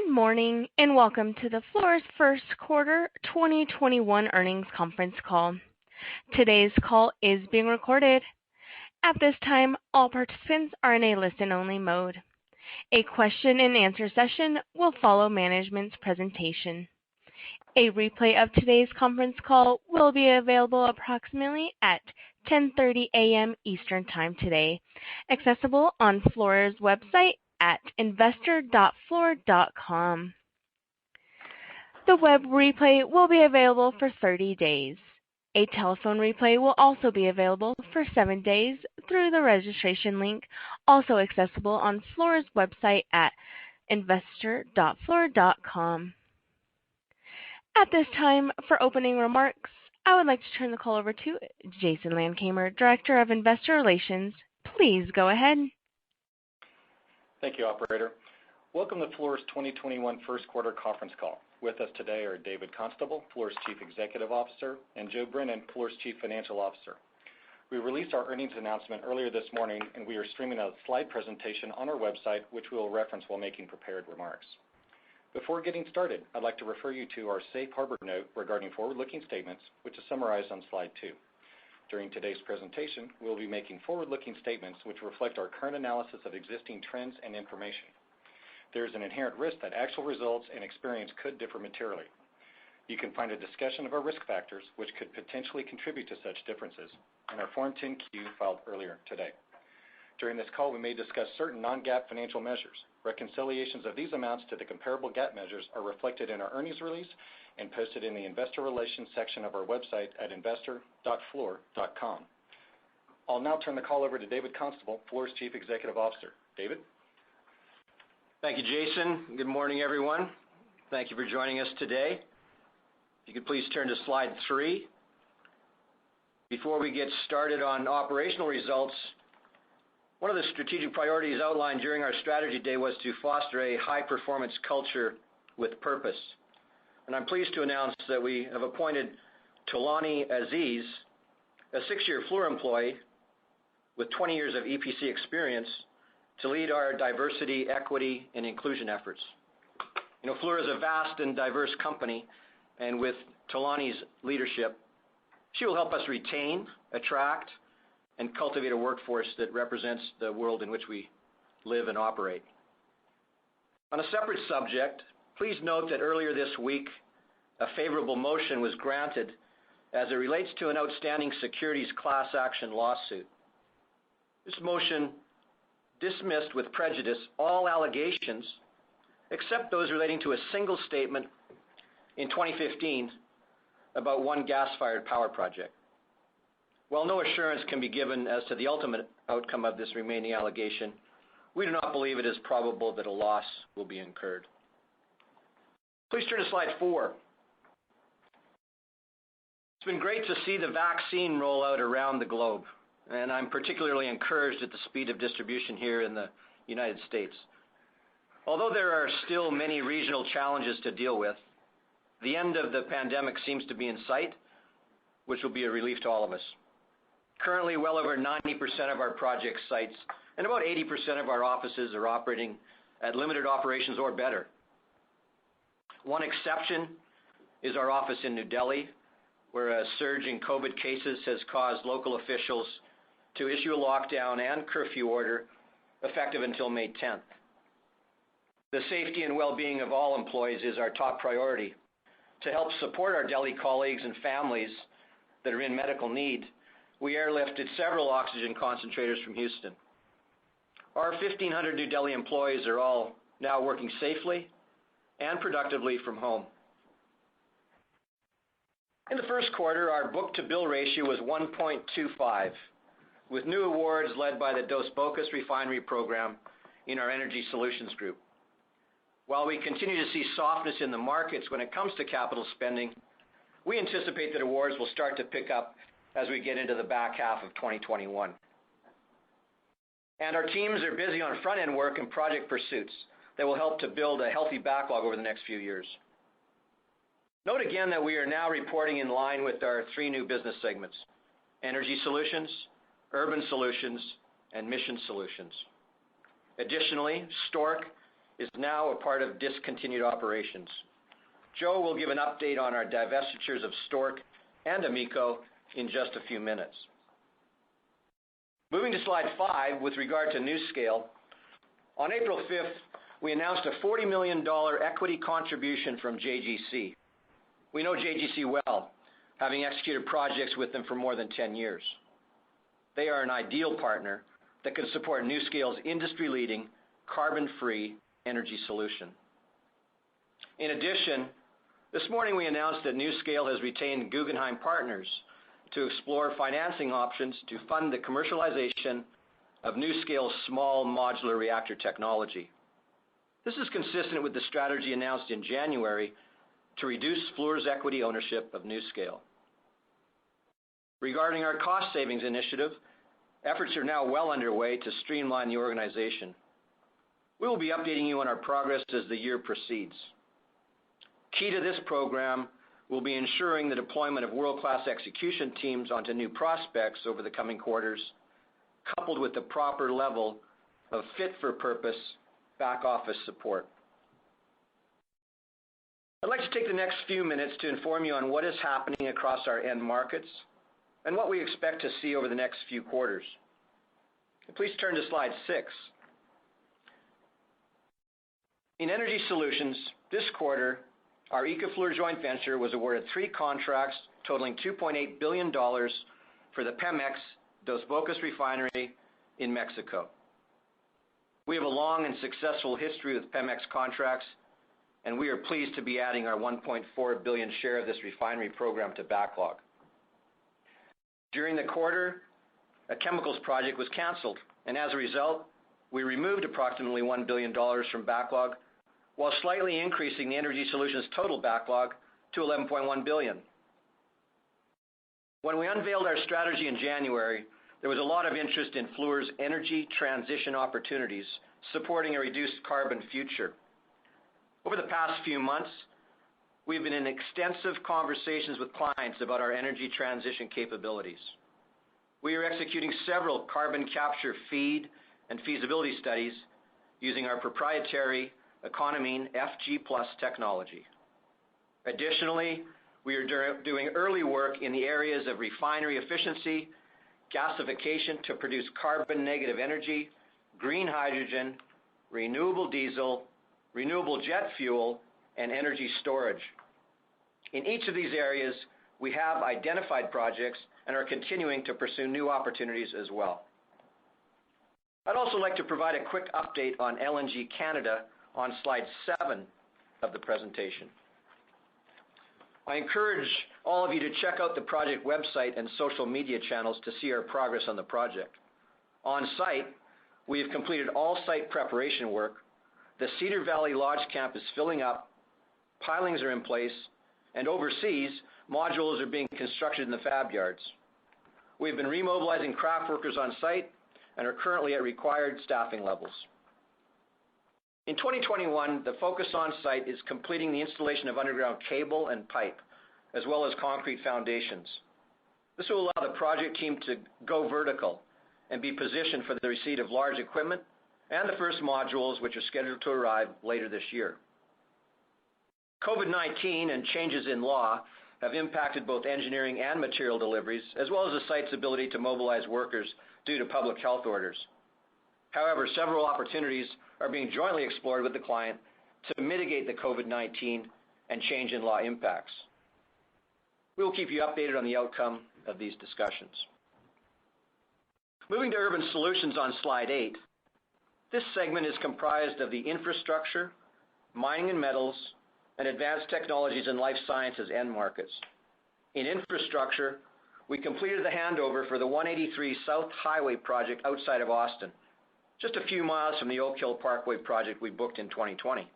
Good morning, and welcome to the Fluor's first quarter 2021 earnings conference call. Today's call is being recorded. At this time, all participants are in a listen-only mode. A question-and-answer session will follow management's presentation. A replay of today's conference call will be available approximately at 10:30 a.m. Eastern Time today, accessible on Fluor's website at investor.fluor.com. The web replay will be available for 30 days. A telephone replay will also be available for 7 days through the registration link, also accessible on Fluor's website at investor.fluor.com. At this time, for opening remarks, I would like to turn the call over to Jason Landgamer, Director of Investor Relations. Please go ahead. Thank you, operator. Welcome to Fluor's 2021 first quarter conference call. With us today are David Constable, Fluor's Chief Executive Officer, and Joe Brennan, Fluor's Chief Financial Officer. We released our earnings announcement earlier this morning, and we are streaming a slide presentation on our website, which we will reference while making prepared remarks. Before getting started, I'd like to refer you to our safe harbor note regarding forward-looking statements, which is summarized on slide 2. During today's presentation, we'll be making forward-looking statements which reflect our current analysis of existing trends and information. There is an inherent risk that actual results and experience could differ materially. You can find a discussion of our risk factors, which could potentially contribute to such differences, in our Form 10-Q filed earlier today. During this call, we may discuss certain non-GAAP financial measures. Reconciliations of these amounts to the comparable GAAP measures are reflected in our earnings release and posted in the Investor Relations section of our website at investor.fluor.com. I'll now turn the call over to David Constable, Fluor's Chief Executive Officer. David? Thank you, Jason. Good morning, everyone. Thank you for joining us today. If you could please turn to slide 3. Before we get started on operational results, one of the strategic priorities outlined during our strategy day was to foster a high-performance culture with purpose. And I'm pleased to announce that we have appointed Tolani Aziz, a 6-year Fluor employee with 20 years of EPC experience, to lead our diversity, equity, and inclusion efforts. You know, Fluor is a vast and diverse company, and with Tolani's leadership, she will help us retain, attract, and cultivate a workforce that represents the world in which we live and operate. On a separate subject, please note that earlier this week, a favorable motion was granted as it relates to an outstanding securities class action lawsuit. This motion dismissed with prejudice all allegations except those relating to a single statement in 2015 about one gas-fired power project. While no assurance can be given as to the ultimate outcome of this remaining allegation, we do not believe it is probable that a loss will be incurred. Please turn to slide 4. It's been great to see the vaccine roll out around the globe, and I'm particularly encouraged at the speed of distribution here in the United States. Although there are still many regional challenges to deal with, the end of the pandemic seems to be in sight, which will be a relief to all of us. Currently, well over 90% of our project sites and about 80% of our offices are operating at limited operations or better. One exception is our office in New Delhi, where a surge in COVID cases has caused local officials to issue a lockdown and curfew order effective until May 10th. The safety and well-being of all employees is our top priority. To help support our Delhi colleagues and families that are in medical need, we airlifted several oxygen concentrators from Houston. Our 1,500 New Delhi employees are all now working safely and productively from home. In the first quarter, our book-to-bill ratio was 1.25, with new awards led by the Dos Bocas refinery program in our Energy Solutions group. While we continue to see softness in the markets when it comes to capital spending, we anticipate that awards will start to pick up as we get into the back half of 2021. And our teams are busy on front-end work and project pursuits that will help to build a healthy backlog over the next few years. Note again that we are now reporting in line with our 3 new business segments: Energy Solutions, Urban Solutions, and Mission Solutions. Additionally, Stork is now a part of discontinued operations. Joe will give an update on our divestitures of Stork and Amico in just a few minutes. Moving to slide 5, with regard to NuScale, on April 5th, we announced a $40 million equity contribution from JGC. We know JGC well, having executed projects with them for more than 10 years. They are an ideal partner that can support NuScale's industry-leading, carbon-free energy solution. In addition, this morning we announced that NuScale has retained Guggenheim Partners to explore financing options to fund the commercialization of NuScale's small modular reactor technology. This is consistent with the strategy announced in January to reduce Fluor's equity ownership of NuScale. Regarding our cost savings initiative, efforts are now well underway to streamline the organization. We will be updating you on our progress as the year proceeds. Key to this program will be ensuring the deployment of world-class execution teams onto new prospects over the coming quarters, coupled with the proper level of fit-for-purpose back-office support. I'd like to take the next few minutes to inform you on what is happening across our end markets and what we expect to see over the next few quarters. Please turn to slide 6. In Energy Solutions, this quarter, our EcoFluor joint venture was awarded 3 contracts totaling $2.8 billion for the Pemex Dos Bocas refinery in Mexico. We have a long and successful history with Pemex contracts, and we are pleased to be adding our $1.4 billion share of this refinery program to backlog. During the quarter, a chemicals project was canceled, and as a result, we removed approximately $1 billion from backlog, while slightly increasing the Energy Solutions total backlog to $11.1 billion. When we unveiled our strategy in January, there was a lot of interest in Fluor's energy transition opportunities, supporting a reduced carbon future. Over the past few months, we've been in extensive conversations with clients about our energy transition capabilities. We are executing several carbon capture feed and feasibility studies using our proprietary Econamine FG+ technology. Additionally, we are doing early work in the areas of refinery efficiency, gasification to produce carbon-negative energy, green hydrogen, renewable diesel, renewable jet fuel, and energy storage. In each of these areas, we have identified projects and are continuing to pursue new opportunities as well. I'd also like to provide a quick update on Lng Canada on slide 7 of the presentation. I encourage all of you to check out the project website and social media channels to see our progress on the project. On site, we have completed all site preparation work. The Cedar Valley Lodge Camp is filling up, pilings are in place, and overseas, modules are being constructed in the fab yards. We've been remobilizing craft workers on site and are currently at required staffing levels. In 2021, the focus on site is completing the installation of underground cable and pipe, as well as concrete foundations. This will allow the project team to go vertical and be positioned for the receipt of large equipment and the first modules, which are scheduled to arrive later this year. COVID-19 and changes in law have impacted both engineering and material deliveries, as well as the site's ability to mobilize workers due to public health orders. However, several opportunities are being jointly explored with the client to mitigate the COVID-19 and change in law impacts. We will keep you updated on the outcome of these discussions. Moving to Urban Solutions on slide 8, this segment is comprised of the infrastructure, mining and metals, and advanced technologies and life sciences end markets. In infrastructure, we completed the handover for the 183 South Highway project outside of Austin, just a few miles from the Oak Hill Parkway project we booked in 2020.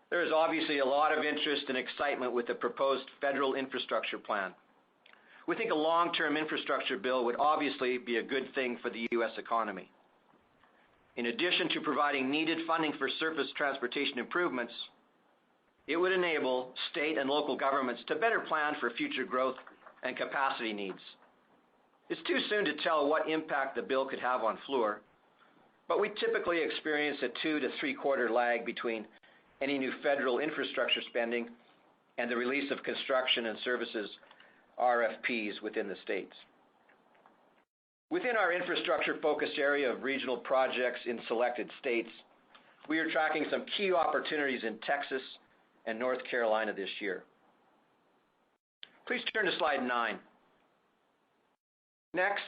There is obviously a lot of interest and excitement with the proposed federal infrastructure plan. We think a long-term infrastructure bill would obviously be a good thing for the U.S. economy. In addition to providing needed funding for surface transportation improvements, it would enable state and local governments to better plan for future growth and capacity needs. It's too soon to tell what impact the bill could have on Fluor, but we typically experience a 2 to 3 quarter lag between any new federal infrastructure spending and the release of construction and services RFPs within the states. Within our infrastructure focus area of regional projects in selected states, we are tracking some key opportunities in Texas and North Carolina this year. Please turn to slide 9. Next,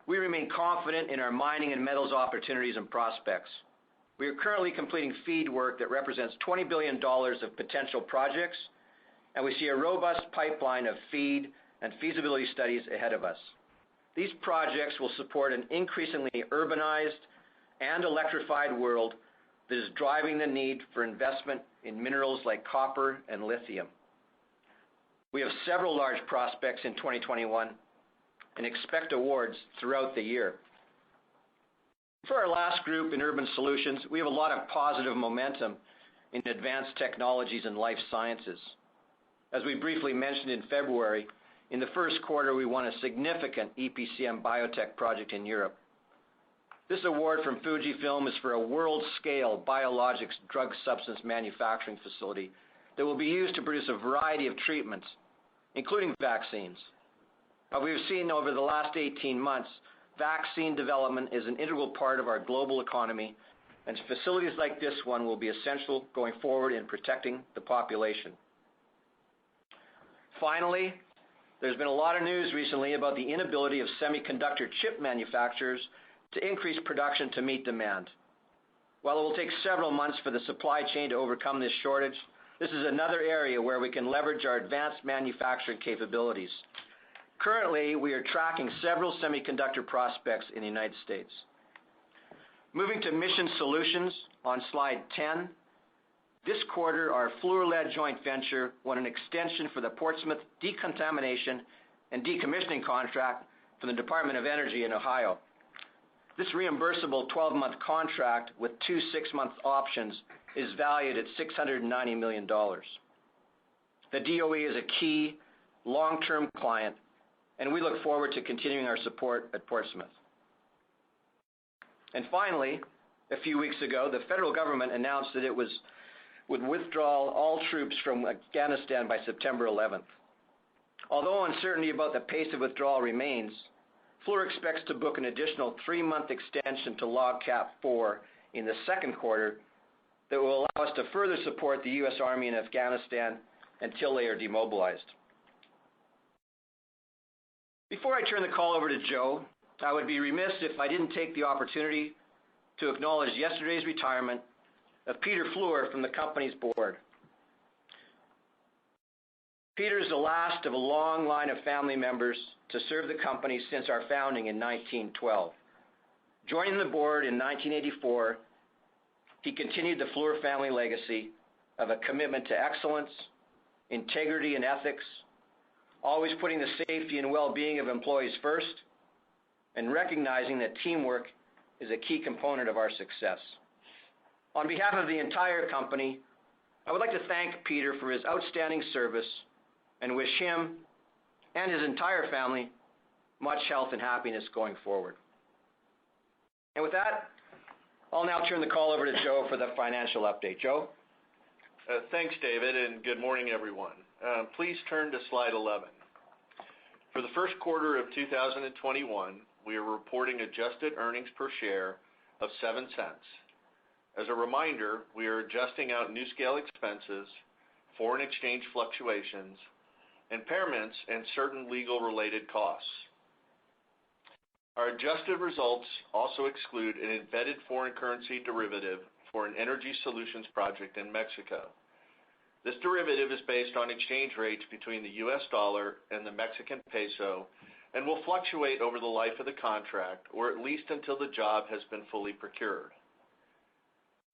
we remain confident in our mining and metals opportunities and prospects. We are currently completing FEED work that represents $20 billion of potential projects, and we see a robust pipeline of FEED and feasibility studies ahead of us. These projects will support an increasingly urbanized and electrified world that is driving the need for investment in minerals like copper and lithium. We have several large prospects in 2021 and expect awards throughout the year. For our last group in Urban Solutions, we have a lot of positive momentum in advanced technologies and life sciences. As we briefly mentioned in February, in the first quarter we won a significant EPCM biotech project in Europe. This award from Fujifilm is for a world-scale biologics drug substance manufacturing facility that will be used to produce a variety of treatments, including vaccines. We have seen over the last 18 months, vaccine development is an integral part of our global economy, and facilities like this one will be essential going forward in protecting the population. Finally, there's been a lot of news recently about the inability of semiconductor chip manufacturers to increase production to meet demand. While it will take several months for the supply chain to overcome this shortage, this is another area where we can leverage our advanced manufacturing capabilities. Currently, we are tracking several semiconductor prospects in the United States. Moving to Mission Solutions on slide 10, this quarter our Fluor-led joint venture won an extension for the Portsmouth decontamination and decommissioning contract from the Department of Energy in Ohio. This reimbursable 12-month contract with 2 6-month options is valued at $690 million. The DOE is a key long-term client, and we look forward to continuing our support at Portsmouth. And finally, a few weeks ago, the federal government announced that it would withdraw all troops from Afghanistan by September 11th. Although uncertainty about the pace of withdrawal remains, Fluor expects to book an additional 3-month extension to LOGCAP 4 in the second quarter that will allow us to further support the U.S. Army in Afghanistan until they are demobilized. Before I turn the call over to Joe, I would be remiss if I didn't take the opportunity to acknowledge yesterday's retirement of Peter Fluor from the company's board. Peter is the last of a long line of family members to serve the company since our founding in 1912. Joining the board in 1984, he continued the Fluor family legacy of a commitment to excellence, integrity, and ethics, always putting the safety and well-being of employees first, and recognizing that teamwork is a key component of our success. On behalf of the entire company, I would like to thank Peter for his outstanding service and wish him and his entire family much health and happiness going forward. And with that, I'll now turn the call over to Joe for the financial update. Joe? Thanks, David, and good morning, everyone. Please turn to slide 11. For the first quarter of 2021, we are reporting adjusted earnings per share of 7 cents. As a reminder, we are adjusting out NuScale expenses, foreign exchange fluctuations, impairments, and certain legal-related costs. Our adjusted results also exclude an embedded foreign currency derivative for an energy solutions project in Mexico. This derivative is based on exchange rates between the U.S. dollar and the Mexican peso and will fluctuate over the life of the contract, or at least until the job has been fully procured.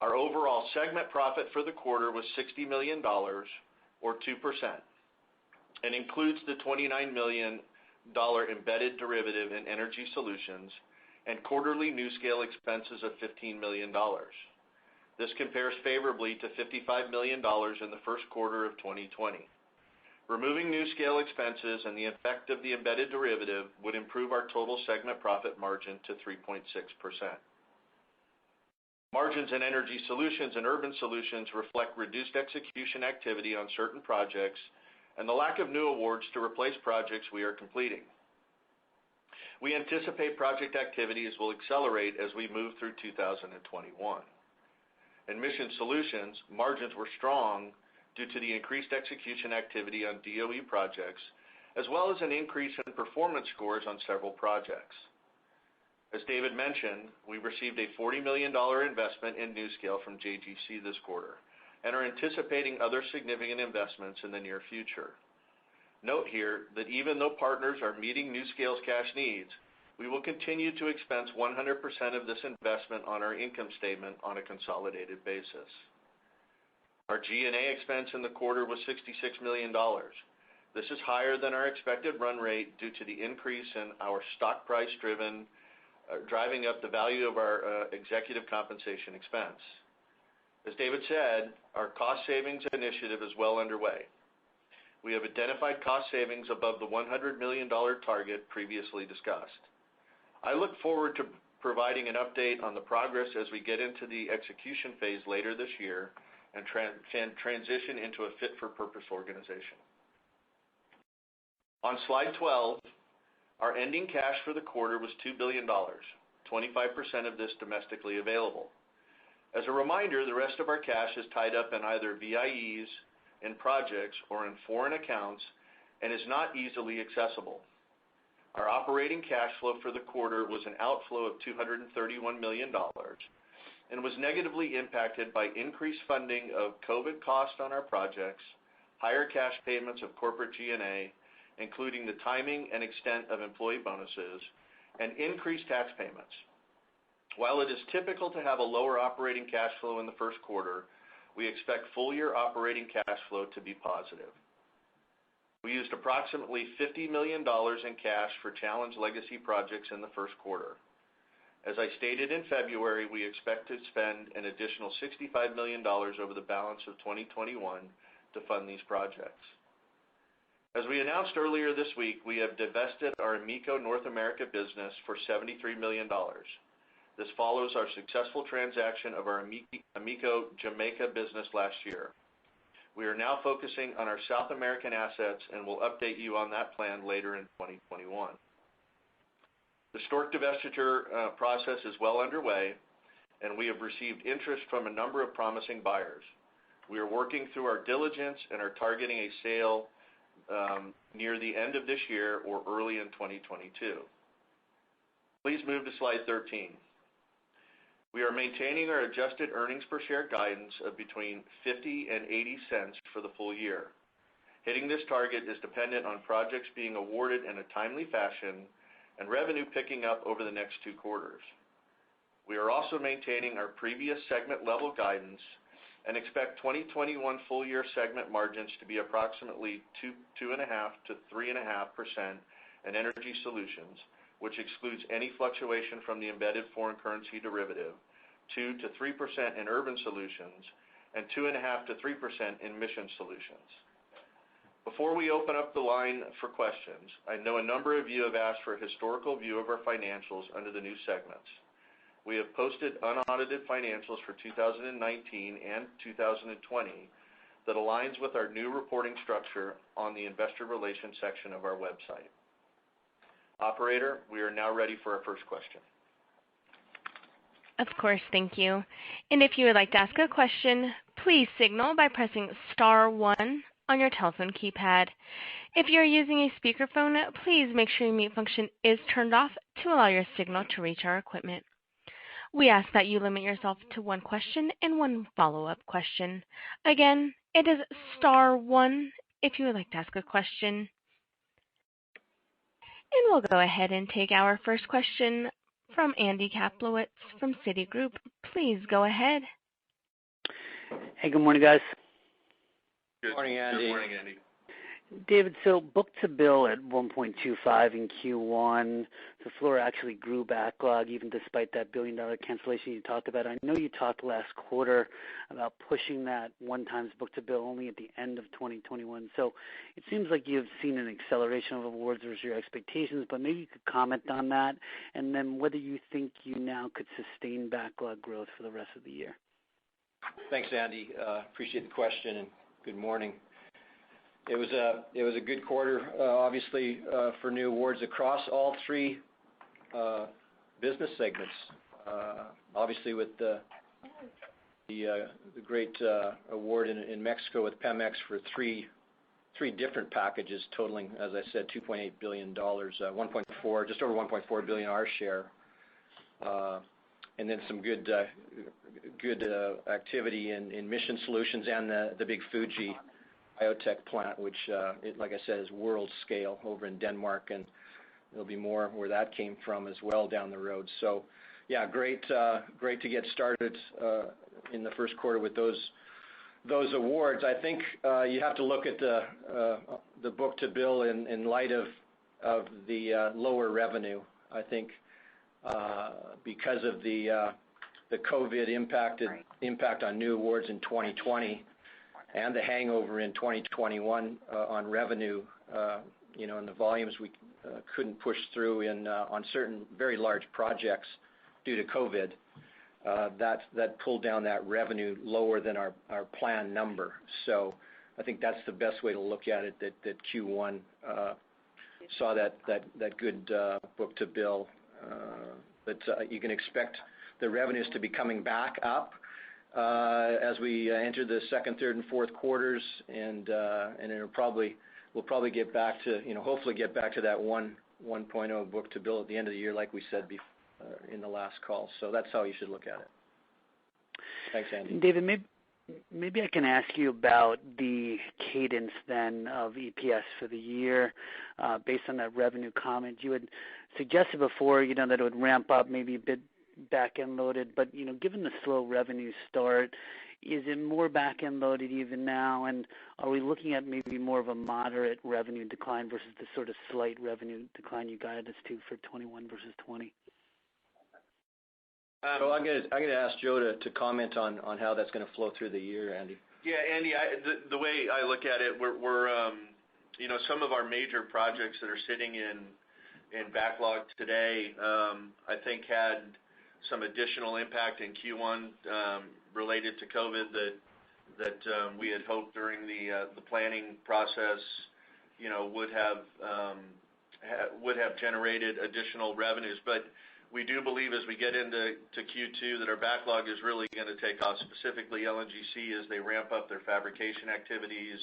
Our overall segment profit for the quarter was $60 million, or 2%, and includes the $29 million embedded derivative in energy solutions and quarterly NuScale expenses of $15 million. This compares favorably to $55 million in the first quarter of 2020. Removing NuScale expenses and the effect of the embedded derivative would improve our total segment profit margin to 3.6%. Margins in Energy Solutions and Urban Solutions reflect reduced execution activity on certain projects and the lack of new awards to replace projects we are completing. We anticipate project activities will accelerate as we move through 2021. In Mission Solutions, margins were strong due to the increased execution activity on DOE projects, as well as an increase in performance scores on several projects. As David mentioned, we received a $40 million investment in NuScale from JGC this quarter and are anticipating other significant investments in the near future. Note here that even though partners are meeting NuScale's cash needs, we will continue to expense 100% of this investment on our income statement on a consolidated basis. Our G&A expense in the quarter was $66 million. This is higher than our expected run rate due to the increase in our stock price driving up the value of our executive compensation expense. As David said, our cost savings initiative is well underway. We have identified cost savings above the $100 million target previously discussed. I look forward to providing an update on the progress as we get into the execution phase later this year and transition into a fit-for-purpose organization. On slide 12, our ending cash for the quarter was $2 billion, 25% of this domestically available. As a reminder, the rest of our cash is tied up in either VIEs, in projects, or in foreign accounts and is not easily accessible. Our operating cash flow for the quarter was an outflow of $231 million and was negatively impacted by increased funding of COVID costs on our projects, higher cash payments of corporate G&A, including the timing and extent of employee bonuses, and increased tax payments. While it is typical to have a lower operating cash flow in the first quarter, we expect full-year operating cash flow to be positive. We used approximately $50 million in cash for challenged legacy projects in the first quarter. As I stated in February, we expect to spend an additional $65 million over the balance of 2021 to fund these projects. As we announced earlier this week, we have divested our AMECO North America business for $73 million. This follows our successful transaction of our AMECO Jamaica business last year. We are now focusing on our South American assets and will update you on that plan later in 2021. The Stork divestiture process is well underway, and we have received interest from a number of promising buyers. We are working through our diligence and are targeting a sale near the end of this year or early in 2022. Please move to slide 13. We are maintaining our adjusted earnings per share guidance of between 50 and 80 cents for the full year. Hitting this target is dependent on projects being awarded in a timely fashion and revenue picking up over the next 2 quarters. We are also maintaining our previous segment level guidance and expect 2021 full year segment margins to be approximately 2.5% to 3.5% in Energy Solutions, which excludes any fluctuation from the embedded foreign currency derivative, 2% to 3% in Urban Solutions, and 2.5% to 3% in Mission Solutions. Before we open up the line for questions, I know a number of you have asked for a historical view of our financials under the new segments. We have posted unaudited financials for 2019 and 2020 that aligns with our new reporting structure on the Investor Relations section of our website. Operator, we are now ready for our first question. Of course, thank you. And if you would like to ask a question, please signal by pressing star 1 on your telephone keypad. If you're using a speakerphone, please make sure your mute function is turned off to allow your signal to reach our equipment. We ask that you limit yourself to 1 question and 1 follow-up question. Again, it is star 1 if you would like to ask a question. And we'll go ahead and take our first question from Andy Kaplowitz from Citigroup. Please go ahead. Hey, good morning, guys. Good morning, Andy. Good morning, Andy. David, so book-to-bill at 1.25 in Q1. The Fluor actually grew backlog even despite that billion-dollar cancellation you talked about. I know you talked last quarter about pushing that 1x book-to-bill only at the end of 2021. So it seems like you've seen an acceleration of awards versus your expectations, but maybe you could comment on that, and then whether you think you now could sustain backlog growth for the rest of the year. Thanks, Andy. Appreciate the question, and good morning. It was a good quarter, obviously, for new awards across all three business segments. Obviously, with the great award in Mexico with Pemex for three different packages totaling, as I said, $2.8 billion, 1.4, just over 1.4 billion our share, and then some good activity in mission solutions and the big Fuji biotech plant, which, like I said, is world scale over in Denmark, and there'll be more where that came from as well down the road. So, yeah, great to get started in the first quarter with those awards. I think you have to look at the book-to-bill in light of the lower revenue. I think because of the COVID impact on new awards in 2020. And the hangover in 2021 on revenue, and the volumes we couldn't push through on certain very large projects due to COVID, that pulled down that revenue lower than our planned number. So I think that's the best way to look at it. That Q1 saw that good book-to-bill, but you can expect the revenues to be coming back up as we enter the second, third, and fourth quarters, and we'll probably get back to, hopefully get back to that 1.0 book-to-bill at the end of the year, like we said in the last call. So that's how you should look at it. Thanks, Andy. David, maybe I can ask you about the cadence then of EPS for the year, based on that revenue comment. You had suggested before, that it would ramp up maybe a bit back-end loaded, but given the slow revenue start, is it more back-end loaded even now, and are we looking at maybe more of a moderate revenue decline versus the sort of slight revenue decline you guided us to for 21 versus 20? So I'm going to ask Joe to comment on how that's going to flow through the year, Andy. Yeah, Andy, the way I look at it, we're some of our major projects that are sitting in backlog today, I think had some additional impact in Q1 related to COVID that we had hoped during the planning process, would have generated additional revenues. But we do believe as we get into Q2 that our backlog is really going to take off, specifically LNGC as they ramp up their fabrication activities.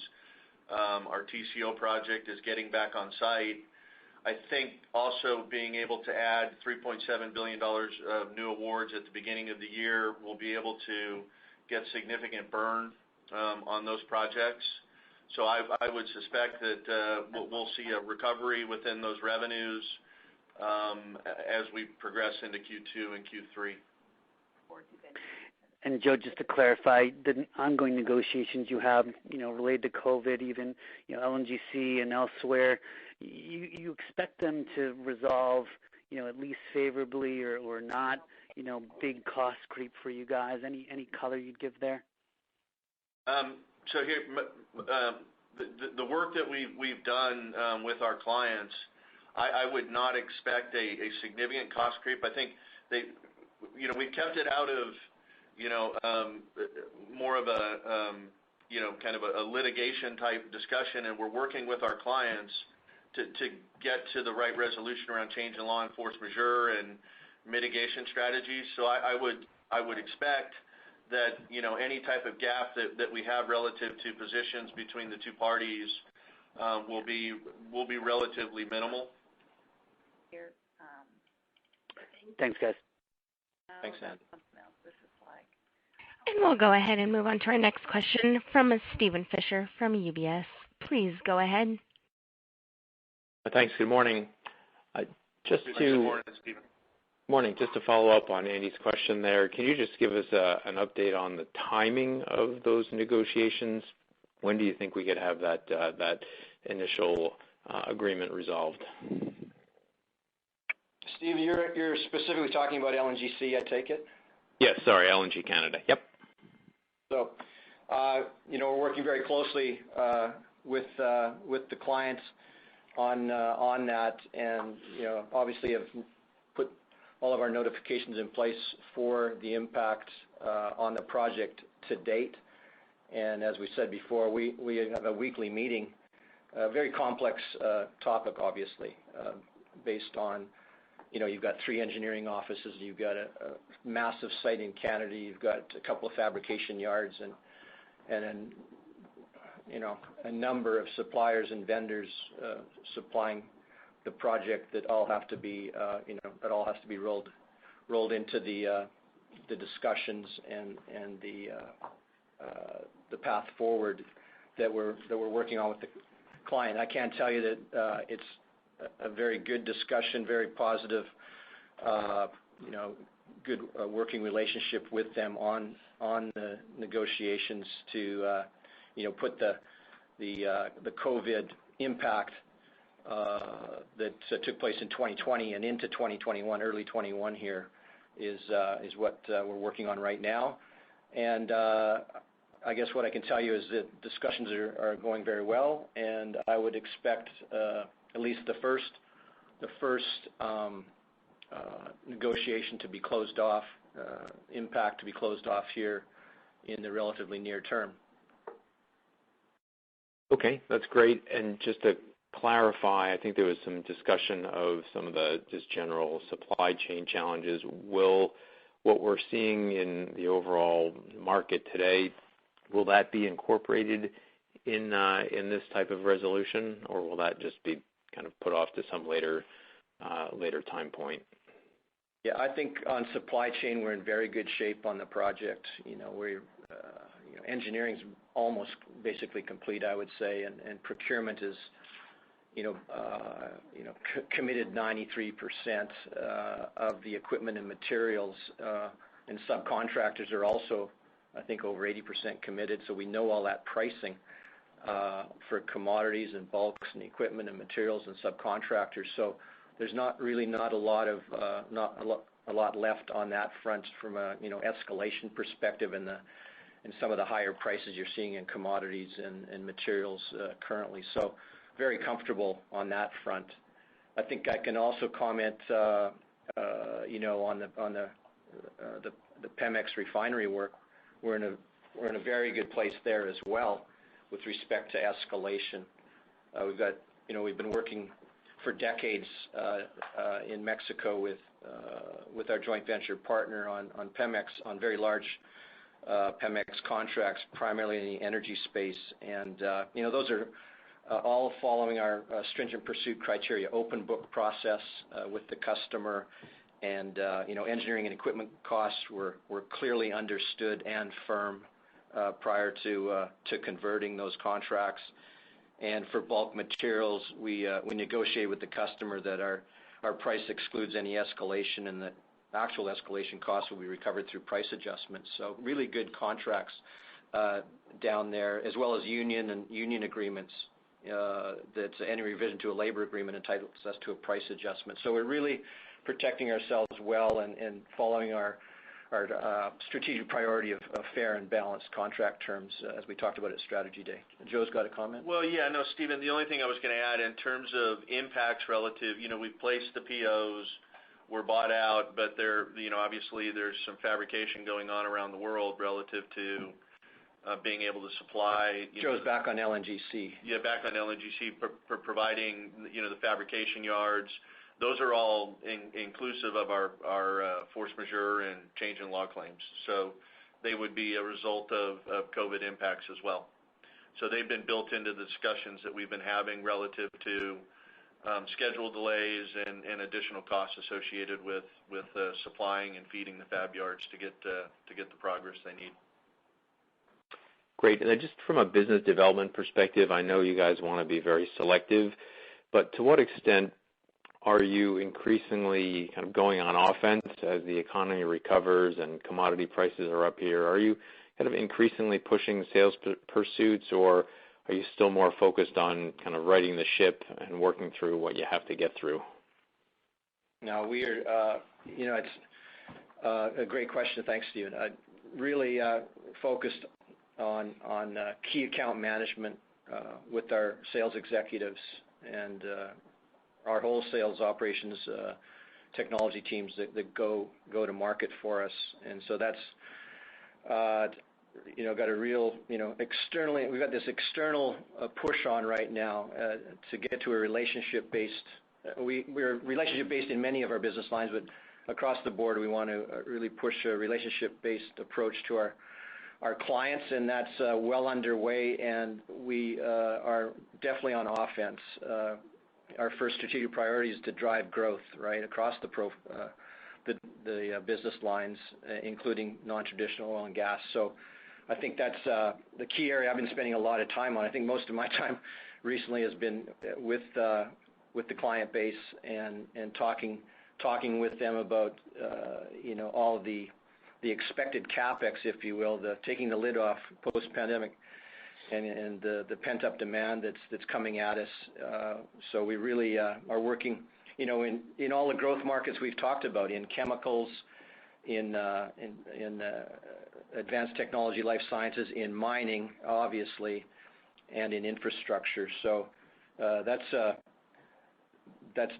Our TCO project is getting back on site. I think also being able to add $3.7 billion of new awards at the beginning of the year, we'll be able to get significant burn on those projects. So I would suspect that we'll see a recovery within those revenues as we progress into Q2 and Q3. And Joe, just to clarify, the ongoing negotiations you have, related to COVID, even LNGC and elsewhere, you expect them to resolve, at least favorably or not, big cost creep for you guys? Any color you'd give there? So here, the work that we've done with our clients, I would not expect a significant cost creep. I think we've kept it out of more of a kind of a litigation type discussion, and we're working with our clients to get to the right resolution around change in law and force majeure and mitigation strategies. So I would expect that any type of gap that we have relative to positions between the two parties will be relatively minimal. Thanks, guys. Thanks, Andy. And we'll go ahead and move on to our next question from Steven Fisher from UBS. Please go ahead. Thanks. Good morning. Good morning, Stephen. Morning. Just to follow up on Andy's question there, can you just give us an update on the timing of those negotiations? When do you think we could have that initial agreement resolved. Steve, you're specifically talking about LNGC, I take it? Yes, sorry, LNG Canada. Yep. So, we're working very closely with the clients on that, and obviously have put all of our notifications in place for the impact on the project to date. And as we said before, we have a weekly meeting, a very complex topic, obviously, based on, you've got 3 engineering offices, you've got a massive site in Canada, you've got a couple of fabrication yards, and then, a number of suppliers and vendors supplying the project that all have to be, that all has to be rolled into the discussions and the path forward that we're working on with the client. I can tell you that it's a very good discussion, very positive, good working relationship with them on the negotiations to put the COVID impact that took place in 2020 and into 2021, early 21 here is what we're working on right now. And I guess what I can tell you is that discussions are going very well, and I would expect at least the first negotiation to be closed off, impact to be closed off here in the relatively near term. Okay, that's great. And just to clarify, I think there was some discussion of some of the just general supply chain challenges. Will what we're seeing in the overall market today, will that be incorporated in this type of resolution, or will that just be kind of put off to some later time point? Yeah, I think on supply chain we're in very good shape on the project. Engineering's almost basically complete, I would say, and procurement is committed 93% of the equipment and materials, and subcontractors are also, I think, over 80% committed. So we know all that pricing for commodities and bulks and equipment and materials and subcontractors. So there's not a lot left on that front from a escalation perspective and some of the higher prices you're seeing in commodities and materials currently. So very comfortable on that front. I think I can also comment, on the Pemex refinery work. We're in a very good place there as well with respect to escalation. We've been working for decades in Mexico with our joint venture partner on Pemex on very large Pemex contracts, primarily in the energy space, and those are all following our stringent pursuit criteria, open book process with the customer, and engineering and equipment costs were clearly understood and firm prior to converting those contracts. And for bulk materials, we negotiate with the customer that our price excludes any escalation, and that actual escalation costs will be recovered through price adjustments. So really good contracts down there, as well as union agreements. That's any revision to a labor agreement entitles us to a price adjustment. So we're really protecting ourselves well and following our strategic priority of fair and balanced contract terms, as we talked about at Strategy Day. Joe's got a comment? Well, yeah, no, Stephen, the only thing I was going to add in terms of impacts relative, we've placed the POs, we're bought out, but obviously there's some fabrication going on around the world relative to being able to supply. Joe's back on LNGC. Yeah, back on LNGC, providing the fabrication yards. Those are all inclusive of our force majeure and change in law claims. So they would be a result of COVID impacts as well. So they've been built into the discussions that we've been having relative to schedule delays and additional costs associated with supplying and feeding the fab yards to get the progress they need. Great. And then just from a business development perspective, I know you guys want to be very selective, but to what extent are you increasingly kind of going on offense as the economy recovers and commodity prices are up here? Are you kind of increasingly pushing sales pursuits, or are you still more focused on kind of righting the ship and working through what you have to get through? No, we are, it's a great question. Thanks, Stephen. Really focused on key account management with our sales executives and our whole sales operations technology teams that go to market for us. And so that's, got a real, externally, we've got this external push on right now to get to a relationship-based. We're relationship-based in many of our business lines, but across the board, we want to really push a relationship-based approach to our clients, and that's well underway, and we are definitely on offense. Our first strategic priority is to drive growth, right, across the business lines, including non-traditional oil and gas. So I think that's the key area I've been spending a lot of time on. I think most of my time recently has been with the client base and talking with them about all of the expected capex, if you will, taking the lid off post-pandemic and the pent-up demand that's coming at us. So we really are working, in all the growth markets we've talked about, in chemicals, in advanced technology, life sciences, in mining, obviously, and in infrastructure. So that's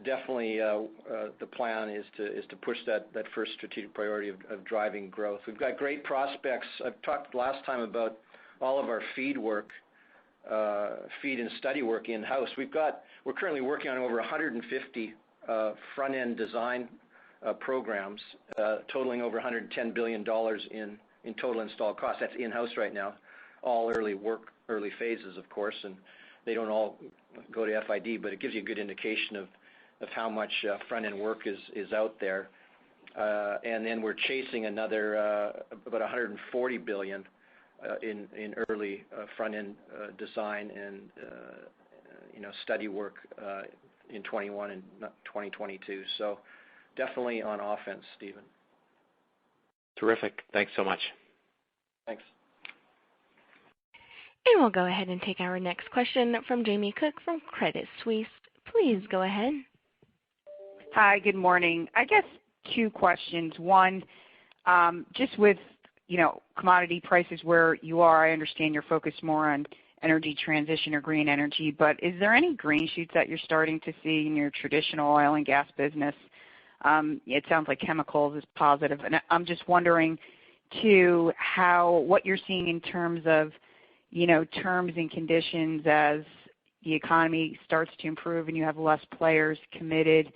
definitely the plan is to push that first strategic priority of driving growth. We've got great prospects. I've talked last time about all of our feed and study work in-house. We're currently working on over 150 front-end design programs, totaling over $110 billion in total installed costs. That's in-house right now, all early phases, of course, and they don't all go to FID, but it gives you a good indication of how much front-end work is out there. And then we're chasing another about $140 billion in early front-end design and study work in 21 and 2022. So definitely on offense, Stephen. Terrific. Thanks so much. Thanks. And we'll go ahead and take our next question from Jamie Cook from Credit Suisse. Please go ahead. Hi, good morning. I guess two questions. One, just with commodity prices where you are, I understand you're focused more on energy transition or green energy, but is there any green shoots that you're starting to see in your traditional oil and gas business? It sounds like chemicals is positive, and I'm just wondering, too, what you're seeing in terms of, terms and conditions as the economy starts to improve and you have less players committed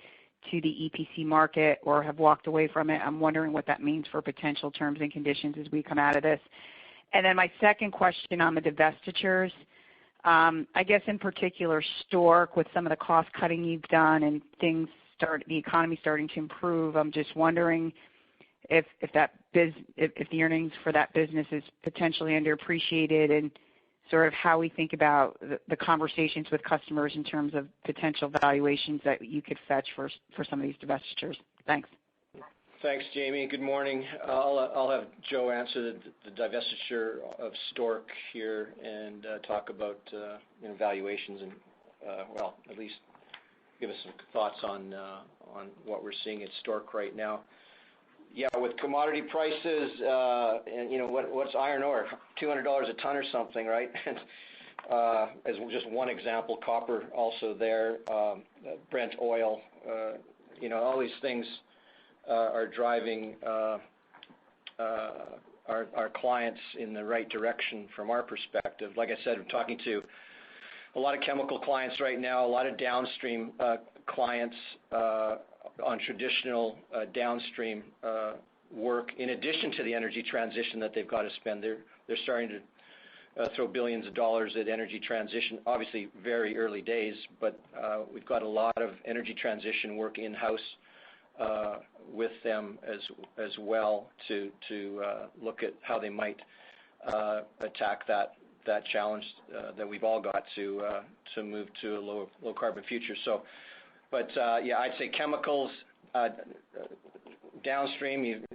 to the EPC market or have walked away from it. I'm wondering what that means for potential terms and conditions as we come out of this. And then my second question on the divestitures, I guess in particular Stork, with some of the cost cutting you've done and the economy starting to improve. I'm just wondering if the earnings for that business is potentially underappreciated, and sort of how we think about the conversations with customers in terms of potential valuations that you could fetch for some of these divestitures. Thanks. Thanks, Jamie. Good morning. I'll have Joe answer the divestiture of Stork here and talk about valuations and at least give us some thoughts on what we're seeing at Stork right now. Yeah, with commodity prices, and what's iron ore? $200 a ton or something, right? As just one example, copper also there, Brent oil, all these things are driving our clients in the right direction from our perspective. Like I said, I'm talking to a lot of chemical clients right now, a lot of downstream clients on traditional downstream work, in addition to the energy transition that they've got to spend. They're starting to throw billions of dollars at energy transition. Obviously, very early days, but we've got a lot of energy transition work in-house with them as well to look at how they might attack that challenge that we've all got to move to a low carbon future. So, but yeah, I'd say chemicals, downstream,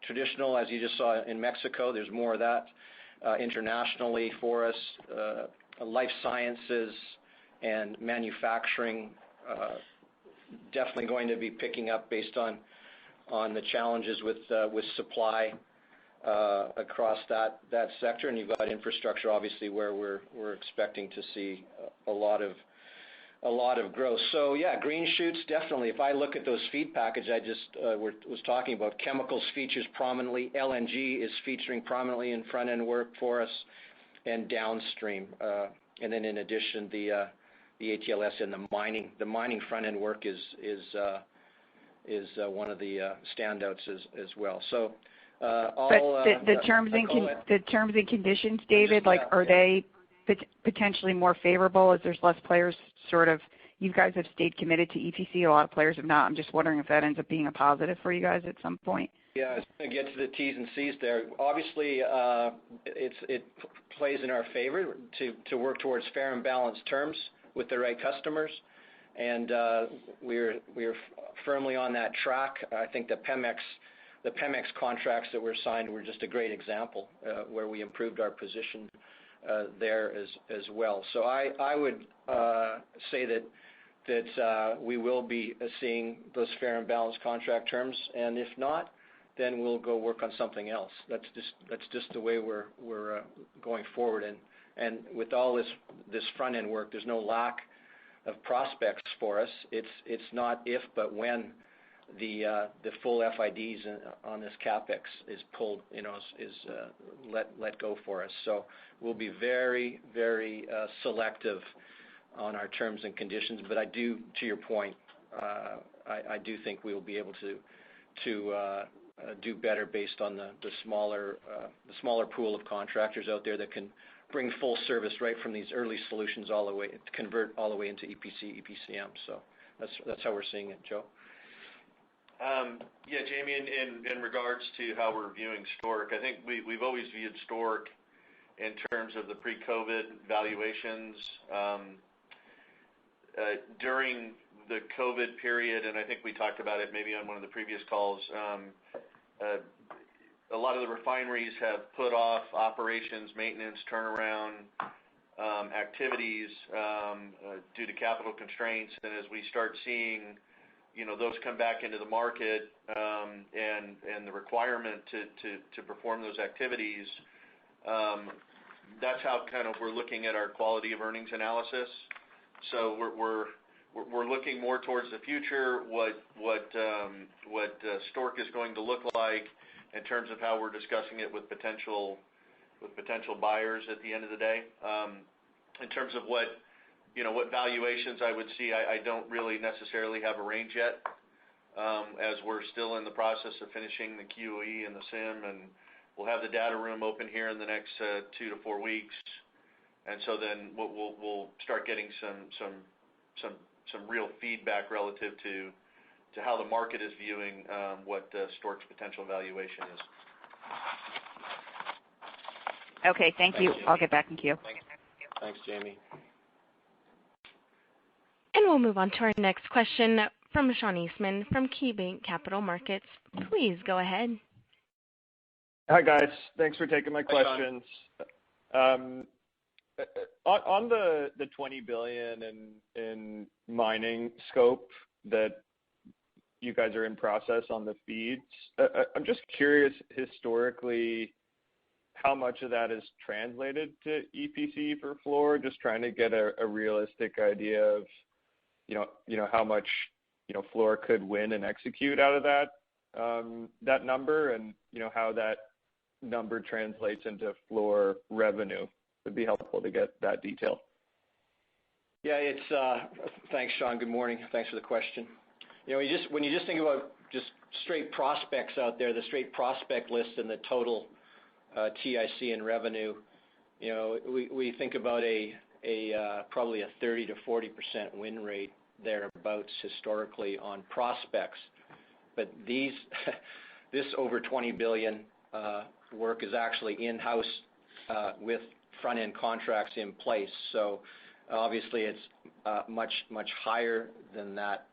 traditional, as you just saw in Mexico, there's more of that. internationally for us. Life sciences and manufacturing definitely going to be picking up based on the challenges with supply across that sector. And you've got infrastructure, obviously, where we're expecting to see a lot of growth. So yeah, green shoots definitely. If I look at those feed package I just was talking about, chemicals features prominently. LNG is featuring prominently in front end work for us, and downstream. And then in addition, the ATLS and the mining front end work is one of the standouts as well. So the terms and conditions, David, are they potentially more favorable as there's less players? Sort of, you guys have stayed committed to EPC. A lot of players have not. I'm just wondering if that ends up being a positive for you guys at some point. Yeah, I was going to get to the T's and C's there. Obviously, it plays in our favor to work towards fair and balanced terms with the right customers, and we're firmly on that track. I think the Pemex contracts that were signed were just a great example where we improved our position there as well. So I would say that we will be seeing those fair and balanced contract terms, and if not, then we'll go work on something else. That's just the way we're going forward. And with all this front end work, there's no lack of prospects for us. It's not if, but when the full FIDs on this capex is pulled, is let go for us. So we'll be very, very selective on our terms and conditions. But I do, to your point, I do think we will be able to do better based on the smaller pool of contractors out there that can bring full service right from these early solutions all the way, convert all the way into EPC, EPCM. So that's how we're seeing it, Joe. Yeah, Jamie, in regards to how we're viewing Stork, I think we've always viewed Stork in terms of the pre-COVID valuations. During the COVID period, and I think we talked about it maybe on one of the previous calls, a lot of the refineries have put off operations, maintenance, turnaround activities due to capital constraints. And as we start seeing those come back into the market and the requirement to perform those activities, that's how kind of we're looking at our quality of earnings analysis. So we're looking more towards the future, what Stork is going to look like in terms of how we're discussing it with potential buyers at the end of the day. In terms of what valuations I would see, I don't really necessarily have a range yet, as we're still in the process of finishing the QE and the SIM, and we'll have the data room open here in the next 2 to 4 weeks, and so then we'll start getting some real feedback relative to how the market is viewing what Stork's potential valuation is. Okay, thank you. I'll get back in queue. Thanks, Jamie. And we'll move on to our next question from Sean Eastman from KeyBanc Capital Markets. Please go ahead. Hi, guys. Thanks for taking my questions. On the $20 billion in mining scope that you guys are in process on the feeds, I'm just curious historically how much of that is translated to EPC for Fluor, just trying to get a realistic idea of how much Fluor could win and execute out of that number, and how that number translates into Fluor revenue. It'd be helpful to get that detail. Yeah, thanks, Sean. Good morning. Thanks for the question. When you just think about just straight prospects out there, the straight prospect list and the total TIC and revenue, we think about probably a 30 to 40% win rate thereabouts historically on prospects. But this over $20 billion work is actually in-house with front-end contracts in place. So obviously it's much higher than that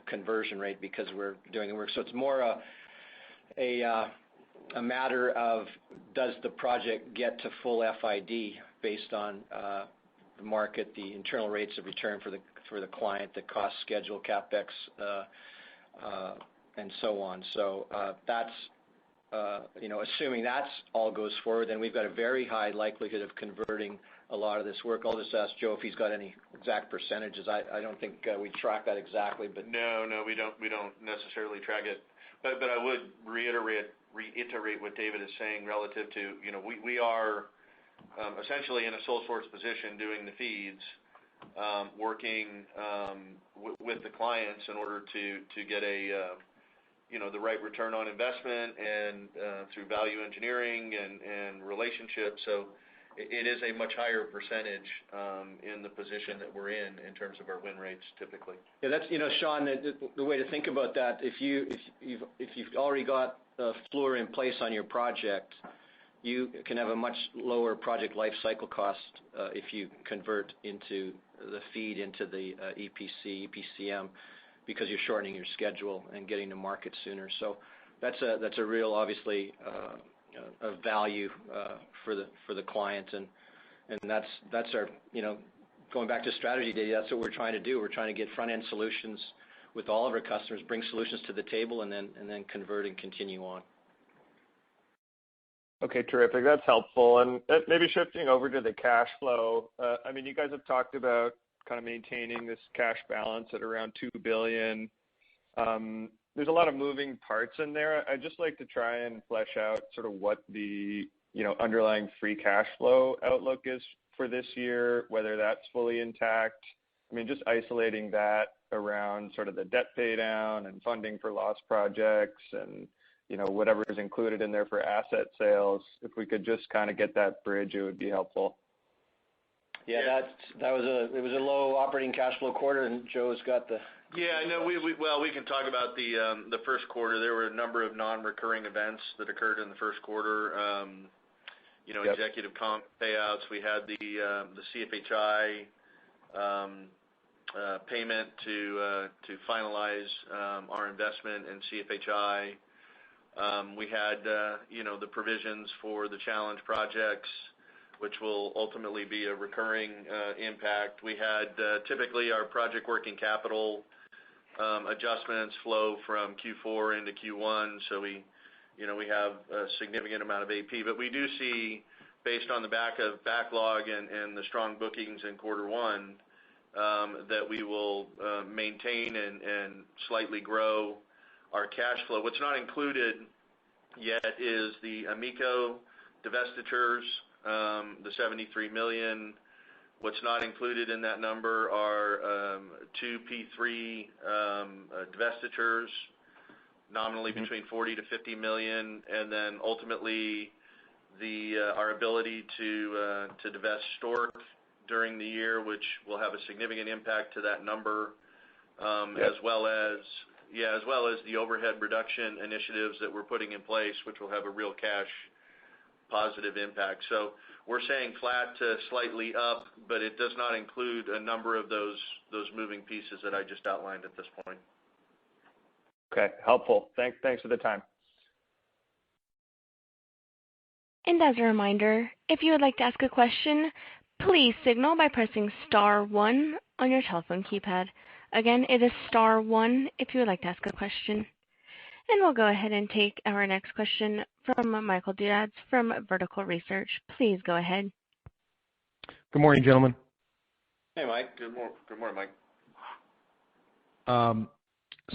conversion rate because we're doing the work. So it's more a matter of does the project get to full FID based on the market, the internal rates of return for the client, the cost schedule, capex, and so on. So that's assuming that's all goes forward, then we've got a very high likelihood of converting a lot of this work. I'll just ask Joe if he's got any exact percentages. I don't think we track that exactly, but no, we don't necessarily track it. But I would reiterate what David is saying relative to we are essentially in a sole source position doing the feeds, working with the clients in order to get the right return on investment and through value engineering and relationships. So it is a much higher percentage in the position that we're in terms of our win rates typically. Yeah, that's Sean, the way to think about that. If you've already got Fluor in place on your project, you can have a much lower project life cycle cost if you convert into the feed into the EPC, EPCM, because you're shortening your schedule and getting to market sooner. So that's a real, obviously, a value for the client, and that's our going back to strategy day. That's what we're trying to do. We're trying to get front end solutions with all of our customers, bring solutions to the table, and then convert and continue on. Okay, terrific. That's helpful. And maybe shifting over to the cash flow. I mean, you guys have talked about kind of maintaining this cash balance at around $2 billion. There's a lot of moving parts in there. I'd just like to try and flesh out sort of what the underlying free cash flow outlook is for this year, whether that's fully intact. I mean, just isolating that around sort of the debt pay down and funding for lost projects and whatever is included in there for asset sales. If we could just kind of get that bridge, it would be helpful. Yeah, it was a low operating cash flow quarter, and Joe's got the. Yeah, I know. We can talk about the first quarter. There were a number of non-recurring events that occurred in the first quarter. Executive comp payouts. We had the CFHI payment to finalize our investment in CFHI. We had the provisions for the challenge projects, which will ultimately be a recurring impact. We had typically our project working capital adjustments flow from Q4 into Q1, so we have a significant amount of AP. But we do see, based on the backlog and the strong bookings in quarter one, that we will maintain and slightly grow our cash flow. What's not included yet is the Amico divestitures, the $73 million. What's not included in that number are two P3 divestitures, nominally between $40 to $50 million, and then ultimately our ability to divest Stork during the year, which will have a significant impact to that number, as well as the overhead reduction initiatives that we're putting in place, which will have a real cash positive impact. So we're saying flat to slightly up, but it does not include a number of those moving pieces that I just outlined at this point. Okay, helpful. Thanks for the time. And as a reminder, if you would like to ask a question, please signal by pressing star 1 on your telephone keypad. Again, it is star 1 if you would like to ask a question. And we'll go ahead and take our next question from Michael Dudas from Vertical Research. Please go ahead. Good morning, gentlemen. Hey, Mike. Good morning, Mike.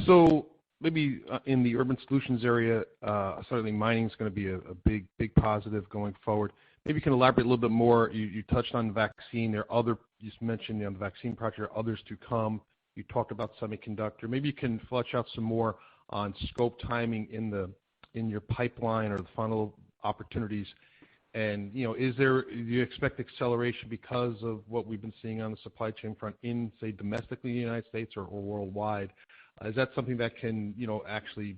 So maybe in the urban solutions area, certainly mining is going to be a big positive going forward. Maybe you can elaborate a little bit more. You touched on the vaccine. You just mentioned the vaccine project, there are others to come. You talked about semiconductor. Maybe you can flesh out some more on scope timing in your pipeline or the funnel opportunities. And, do you expect acceleration because of what we've been seeing on the supply chain front in, say, domestically in the United States or worldwide? Is that something that can, actually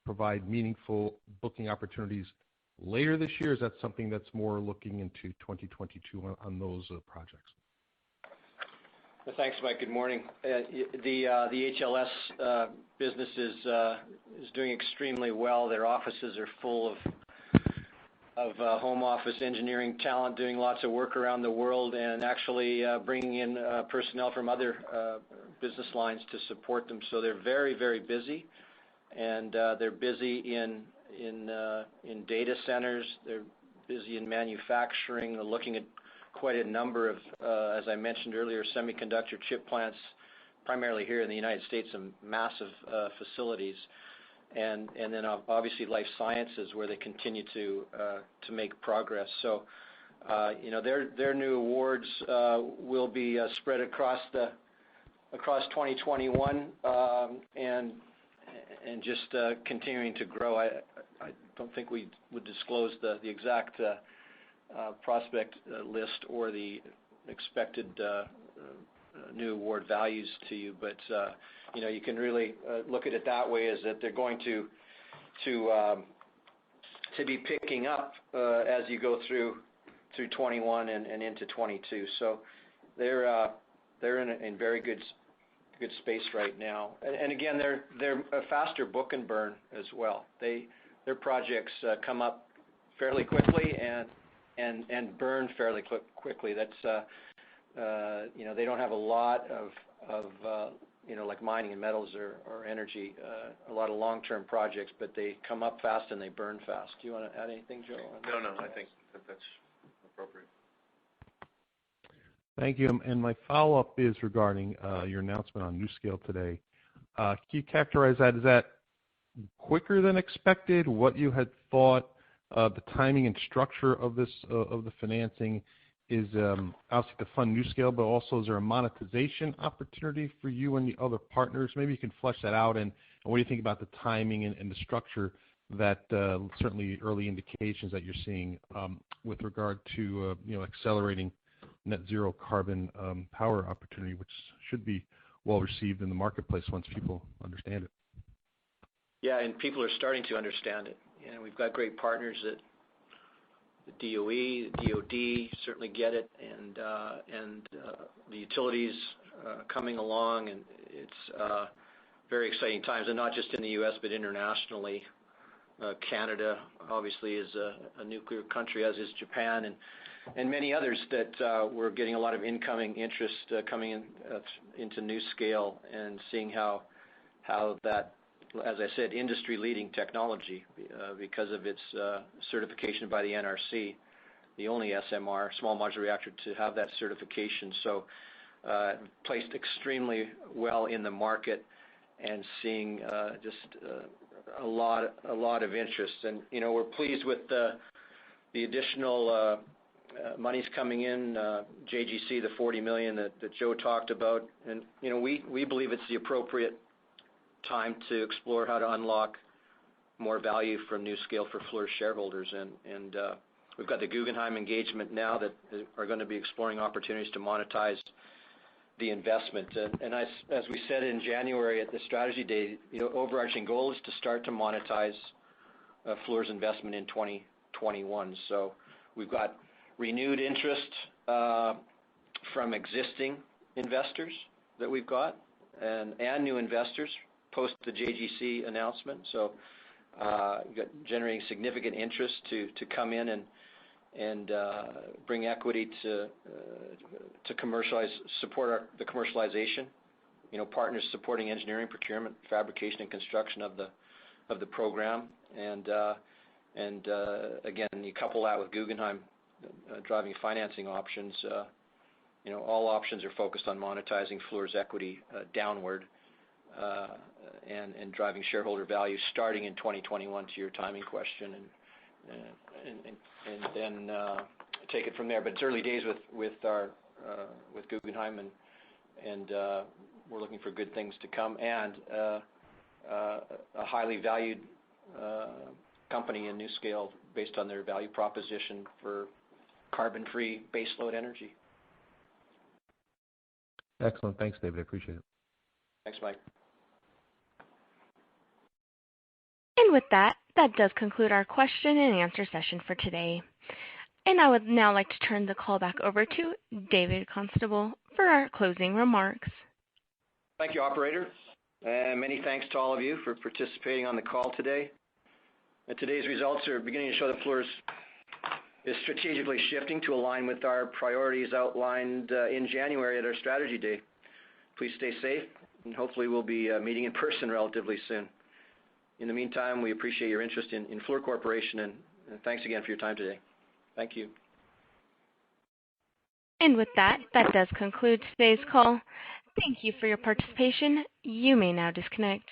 provide meaningful booking opportunities later this year? Is that something that's more looking into 2022 on those projects? Well, thanks, Mike. Good morning. The HLS business is doing extremely well. Their offices are full of home office engineering talent doing lots of work around the world and actually bringing in personnel from other business lines to support them. So they're very, very busy, and they're busy in data centers. They're busy in manufacturing. They're looking at quite a number of, as I mentioned earlier, semiconductor chip plants, primarily here in the United States, some massive facilities. And then obviously life sciences, where they continue to make progress. So, their new awards will be spread across 2021 and just continuing to grow. I don't think we would disclose the exact prospect list or the expected new award values to you, but you can really look at it that way, is that they're going to be picking up as you go through 21 and into 22. So they're in very good space right now. And again, they're a faster book and burn as well. Their projects come up fairly quickly and burn fairly quickly. That's they don't have a lot of like mining and metals or energy, a lot of long-term projects, but they come up fast and they burn fast. Do you want to add anything, Joe? No, I think that's appropriate. Thank you. And my follow-up is regarding your announcement on NuScale today. Can you characterize that? Is that quicker than expected? What you had thought? The timing and structure of this of the financing is obviously to fund NuScale, but also is there a monetization opportunity for you and the other partners? Maybe you can flesh that out. And what do you think about the timing and the structure that certainly early indications that you're seeing with regard to accelerating net zero carbon power opportunity, which should be well received in the marketplace once people understand it. Yeah, and people are starting to understand it. We've got great partners at the DOE, the DOD certainly get it, and the utilities coming along, and it's very exciting times, and not just in the U.S. but internationally. Canada obviously is a nuclear country, as is Japan, and many others that we're getting a lot of incoming interest coming in into NuScale and seeing how that, as I said, industry-leading technology because of its certification by the NRC, the only SMR, small modular reactor, to have that certification. So placed extremely well in the market and seeing just a lot of interest. And, we're pleased with the additional monies coming in, JGC, the $40 million that Joe talked about. And, we believe it's the appropriate time to explore how to unlock more value from NuScale for Fluor shareholders, and we've got the Guggenheim engagement now that are going to be exploring opportunities to monetize the investment. And as we said in January at the strategy day, overarching goal is to start to monetize Fluor's investment in 2021. So we've got renewed interest from existing investors that we've got and new investors post the JGC announcement. So got generating significant interest to come in and bring equity to commercialize, support the commercialization. Partners supporting engineering, procurement, fabrication, and construction of the program. And again, you couple that with Guggenheim driving financing options. All options are focused on monetizing Fluor's equity downward. And driving shareholder value starting in 2021 to your timing question, and then take it from there. But it's early days with Guggenheim, and we're looking for good things to come, and a highly valued company in NuScale based on their value proposition for carbon-free baseload energy. Excellent. Thanks, David. I appreciate it. Thanks, Mike. And with that does conclude our question and answer session for today. And I would now like to turn the call back over to David Constable for our closing remarks. Thank you, operator. And many thanks to all of you for participating on the call today. And today's results are beginning to show that Fluor's is strategically shifting to align with our priorities outlined in January at our strategy day. Please stay safe, and hopefully we'll be meeting in person relatively soon. In the meantime, we appreciate your interest in Fluor Corporation, and thanks again for your time today. Thank you. And with that does conclude today's call. Thank you for your participation. You may now disconnect.